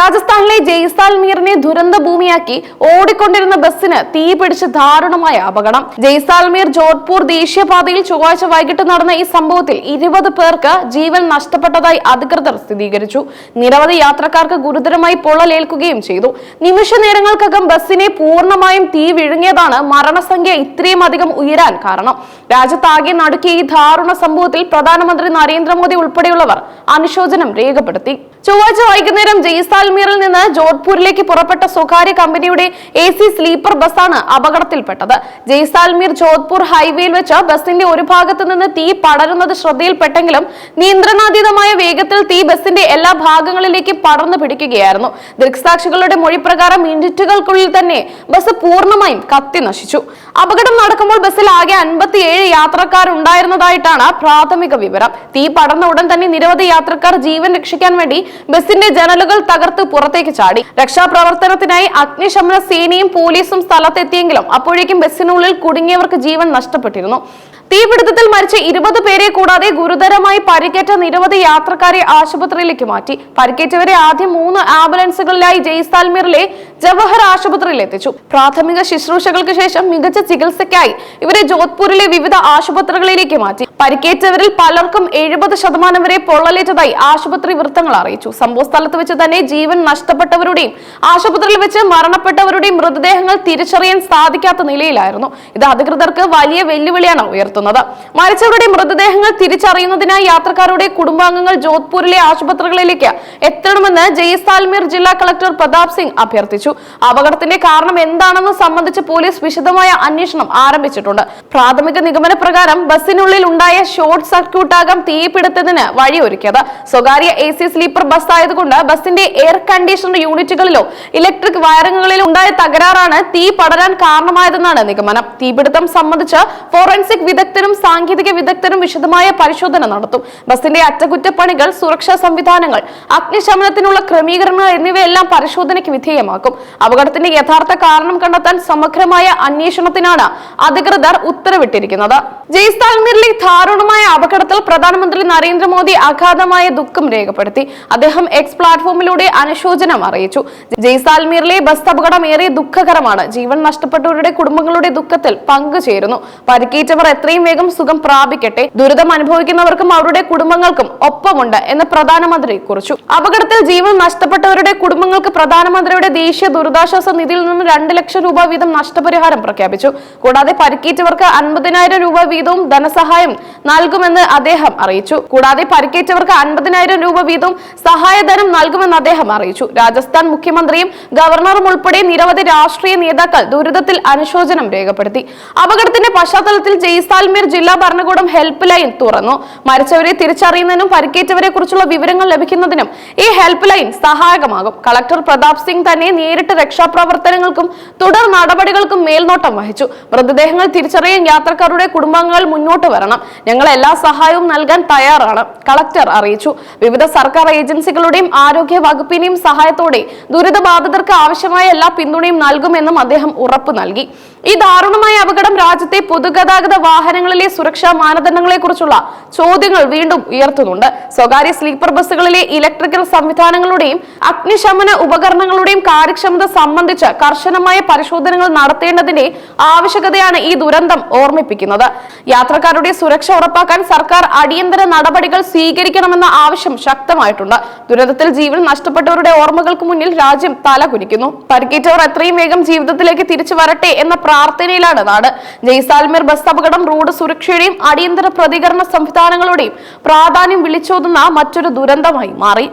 രാജസ്ഥാനിലെ ജയ്സാൽമീറിനെ ദുരന്ത ഭൂമിയാക്കി ഓടിക്കൊണ്ടിരുന്ന ബസ്സിന് തീപിടിച്ച് ദാരുണമായ അപകടം. ജയ്സാൽമീർ ജോധ്പൂർ ദേശീയപാതയിൽ ചൊവ്വാഴ്ച വൈകിട്ട് നടന്ന ഈ സംഭവത്തിൽ 20 പേർക്ക് ജീവൻ നഷ്ടപ്പെട്ടതായി അധികൃതർ സ്ഥിരീകരിച്ചു. നിരവധി യാത്രക്കാർക്ക് ഗുരുതരമായി പൊള്ളലേൽക്കുകയും ചെയ്തു. നിമിഷ നേരങ്ങൾക്കകം ബസ്സിനെ പൂർണ്ണമായും തീ വിഴുങ്ങിയതാണ് മരണസംഖ്യ ഇത്രയും അധികം ഉയരാൻ കാരണം. രാജ്യത്താകെ നടുക്കിയ ഈ ദാരുണ സംഭവത്തിൽ പ്രധാനമന്ത്രി നരേന്ദ്രമോദി ഉൾപ്പെടെയുള്ളവർ അനുശോചനം രേഖപ്പെടുത്തി. ചൊവ്വാഴ്ച വൈകുന്നേരം ജയ്സാൽമീറിൽ നിന്ന് ജോധ്പൂരിലേക്ക് പുറപ്പെട്ട സ്വകാര്യ കമ്പനിയുടെ AC സ്ലീപ്പർ ബസ്സാണ് അപകടത്തിൽപ്പെട്ടത്. ജയ്സാൽമീർ ജോധ്പൂർ ഹൈവേയിൽ വെച്ച് ബസിന്റെ ഒരു ഭാഗത്ത് നിന്ന് തീ പടരുന്നത് ശ്രദ്ധയിൽപ്പെട്ടെങ്കിലും നിയന്ത്രണാതീതമായ വേഗത്തിൽ തീ ബസിന്റെ എല്ലാ ഭാഗങ്ങളിലേക്കും പടർന്നു പിടിക്കുകയായിരുന്നു. ദൃക്സാക്ഷികളുടെ മൊഴി പ്രകാരം മിനിറ്റുകൾക്കുള്ളിൽ തന്നെ ബസ് പൂർണ്ണമായും കത്തി നശിച്ചു. അപകടം നടക്കുമ്പോൾ ബസ്സിൽ ആകെ 57 യാത്രക്കാരുണ്ടായിരുന്നതായിട്ടാണ് പ്രാഥമിക വിവരം. തീ പടർന്ന ഉടൻ തന്നെ നിരവധി യാത്രക്കാർ ജീവൻ രക്ഷിക്കാൻ വേണ്ടി ബസിന്റെ ജനലുകൾ തകർത്ത് പുറത്തേക്ക് ചാടി. രക്ഷാപ്രവർത്തനത്തിനായി അഗ്നിശമന സേനയും പോലീസും സ്ഥലത്തെത്തിയെങ്കിലും അപ്പോഴേക്കും ബസ്സിനുള്ളിൽ കുടുങ്ങിയവർക്ക് ജീവൻ നഷ്ടപ്പെട്ടിരുന്നു. തീപിടുത്തത്തിൽ മരിച്ച 20 പേരെ കൂടാതെ ഗുരുതരമായി പരിക്കേറ്റ നിരവധി യാത്രക്കാരെ ആശുപത്രിയിലേക്ക് മാറ്റി. പരിക്കേറ്റവരെ ആദ്യം 3 ആംബുലൻസുകളിലായി ജയ്സാൽമീറിലെ ജവഹർ ആശുപത്രിയിൽ എത്തിച്ചു. പ്രാഥമിക ശുശ്രൂഷകൾക്ക് ശേഷം മികച്ച ചികിത്സയ്ക്കായി ഇവരെ ജോധ്പൂരിലെ വിവിധ ആശുപത്രികളിലേക്ക് മാറ്റി. പരിക്കേറ്റവരിൽ പലർക്കും 70% വരെ പൊള്ളലേറ്റതായി ആശുപത്രി വൃത്തങ്ങൾ അറിയിച്ചു. സംഭവ സ്ഥലത്ത് വെച്ച് തന്നെ ജീവൻ നഷ്ടപ്പെട്ടവരുടെയും ആശുപത്രിയിൽ വെച്ച് മരണപ്പെട്ടവരുടെയും മൃതദേഹങ്ങൾ തിരിച്ചറിയാൻ സാധിക്കാത്ത നിലയിലായിരുന്നു. ഇത് അധികൃതർക്ക് വലിയ വെല്ലുവിളിയാണ് ഉയർത്തുന്നത്. മരിച്ചവരുടെ മൃതദേഹങ്ങൾ തിരിച്ചറിയുന്നതിനായി യാത്രക്കാരുടെ കുടുംബാംഗങ്ങൾ ജോധ്പൂരിലെ ആശുപത്രികളിലേക്ക് എത്തണമെന്ന് ജയ്സാൽമീർ ജില്ലാ കളക്ടർ പ്രതാപ് സിംഗ് അഭ്യർത്ഥിച്ചു. അപകടത്തിന്റെ കാരണം എന്താണെന്ന് സംബന്ധിച്ച് പോലീസ് വിശദമായ അന്വേഷണം ആരംഭിച്ചിട്ടുണ്ട്. പ്രാഥമിക നിഗമന പ്രകാരം ബസ്സിനുള്ളിൽ ഉണ്ടായ ഷോർട്ട് സർക്യൂട്ടാകാം തീപിടുത്തത്തിന് വഴിയൊരുക്കിയത്. സ്വകാര്യ AC സ്ലീപ്പർ ബസ് ആയതുകൊണ്ട് ബസ്സിന്റെ എയർ കണ്ടീഷണർ യൂണിറ്റുകളിലോ ഇലക്ട്രിക് വയറിങ്ങുകളിലോ ഉണ്ടായ തകരാറാണ് തീ പടരാൻ കാരണമായതെന്നാണ് നിഗമനം. തീപിടുത്തം സംബന്ധിച്ച് ഫോറൻസിക് വിദഗ്ധരും സാങ്കേതിക വിദഗ്ധരും വിശദമായ പരിശോധന നടത്തും. ബസിന്റെ അറ്റകുറ്റപ്പണികൾ, സുരക്ഷാ സംവിധാനങ്ങൾ, അഗ്നിശമനത്തിനുള്ള ക്രമീകരണങ്ങൾ എന്നിവയെല്ലാം പരിശോധനയ്ക്ക് വിധേയമാക്കും. അപകടത്തിന്റെ യഥാർത്ഥ കാരണം കണ്ടെത്താൻ സമഗ്രമായ അന്വേഷണത്തിനാണ് അധികൃതർ ഉത്തരവിട്ടിരിക്കുന്നത്. ജയ്സാൽമീറിലെ ദാരുണമായ അപകടത്തിൽ പ്രധാനമന്ത്രി നരേന്ദ്രമോദി അഗാധമായ ദുഃഖം രേഖപ്പെടുത്തി. അദ്ദേഹം X പ്ലാറ്റ്ഫോമിലൂടെ അനുശോചനം അറിയിച്ചു. ജയ്സാൽമീറിലെ ബസ് അപകടം ഏറെ ദുഃഖകരമാണ്. ജീവൻ നഷ്ടപ്പെട്ടവരുടെ കുടുംബങ്ങളുടെ ദുഃഖത്തിൽ പങ്കുചേരുന്നു. പരിക്കേറ്റവർ എത്രയും വേഗം സുഖം പ്രാപിക്കട്ടെ. ദുരിതം അനുഭവിക്കുന്നവർക്കും അവരുടെ കുടുംബങ്ങൾക്കും ഒപ്പമുണ്ട് എന്ന് പ്രധാനമന്ത്രി കുറിച്ചു. അപകടത്തിൽ ജീവൻ നഷ്ടപ്പെട്ടവരുടെ കുടുംബങ്ങൾക്ക് പ്രധാനമന്ത്രിയുടെ ദേശീയ ദുരിതാശ്വാസ നിധിയിൽ നിന്ന് 2 ലക്ഷം രൂപ വീതം നഷ്ടപരിഹാരം പ്രഖ്യാപിച്ചു. കൂടാതെ പരിക്കേറ്റവർക്ക് 50,000 രൂപ വീതവും ധനസഹായം നൽകുമെന്ന് അദ്ദേഹം അറിയിച്ചു. രാജസ്ഥാൻ മുഖ്യമന്ത്രിയും ഗവർണറും ഉൾപ്പെടെ നിരവധി രാഷ്ട്രീയ നേതാക്കൾ ദുരിതത്തിൽ അനുശോചനം രേഖപ്പെടുത്തി. അപകടത്തിന്റെ പശ്ചാത്തലത്തിൽ ജയ്സാൽമീർ ജില്ലാ ഭരണകൂടം ഹെൽപ്പ് ലൈൻ തുറന്നു. മരിച്ചവരെ തിരിച്ചറിയുന്നതിനും പരിക്കേറ്റവരെ കുറിച്ചുള്ള വിവരങ്ങൾ ലഭിക്കുന്നതിനും ഈ ഹെൽപ്പ് ലൈൻ സഹായകമാകും. കളക്ടർ പ്രതാപ് സിംഗ് തന്നെ നേരിട്ട് രക്ഷാപ്രവർത്തനങ്ങൾക്കും തുടർ നടപടികൾക്കും മേൽനോട്ടം വഹിച്ചു. മൃതദേഹങ്ങൾ തിരിച്ചറിയാൻ യാത്രക്കാരുടെ കുടുംബാംഗങ്ങൾ മുന്നോട്ട് വരണം. ഞങ്ങൾ എല്ലാ സഹായവും നൽകാൻ തയ്യാറാണ്, കളക്ടർ അറിയിച്ചു. വിവിധ സർക്കാർ ഏജൻസികളുടെയും ആരോഗ്യ വകുപ്പിന്റെയും സഹായത്തോടെ ദുരിതബാധിതർക്ക് ആവശ്യമായ എല്ലാ പിന്തുണയും നൽകുമെന്നും അദ്ദേഹം ഉറപ്പു നൽകി. ഈ ദാരുണമായ അപകടം രാജ്യത്തെ പൊതുഗതാഗത വാഹനങ്ങളിലെ സുരക്ഷാ മാനദണ്ഡങ്ങളെ കുറിച്ചുള്ള ചോദ്യങ്ങൾ വീണ്ടും ഉയർത്തുന്നുണ്ട്. സ്വകാര്യ സ്ലീപ്പർ ബസ്സുകളിലെ ഇലക്ട്രിക്കൽ സംവിധാനങ്ങളുടെയും അഗ്നിശമന ഉപകരണങ്ങളുടെയും കാര്യക്ഷമത സംബന്ധിച്ച് കർശനമായ പരിശോധനകൾ നടത്തേണ്ടതിന്റെ ആവശ്യകതയാണ് ഈ ദുരന്തം ഓർമ്മിപ്പിക്കുന്നത്. യാത്രക്കാരുടെ സുരക്ഷ ഉറപ്പാക്കാൻ സർക്കാർ അടിയന്തര നടപടികൾ സ്വീകരിക്കണമെന്ന ആവശ്യം ശക്തമായിട്ടുണ്ട്. ദുരന്തത്തിൽ ജീവൻ നഷ്ടപ്പെട്ടവരുടെ ഓർമ്മകൾക്ക് മുന്നിൽ രാജ്യം തലകുനിക്കുന്നു. പരിക്കേറ്റവർ എത്രയും വേഗം ജീവിതത്തിലേക്ക് തിരിച്ചു വരട്ടെ എന്ന പ്രാർത്ഥനയിലാണ് നാട്. ജയ്സാൽമീർ ബസ് അപകടം റോഡ് സുരക്ഷയുടെയും അടിയന്തര പ്രതികരണ സംവിധാനങ്ങളുടെയും പ്രാധാന്യം വിളിച്ചോതുന്ന മറ്റൊരു ദുരന്തമായി മാറി.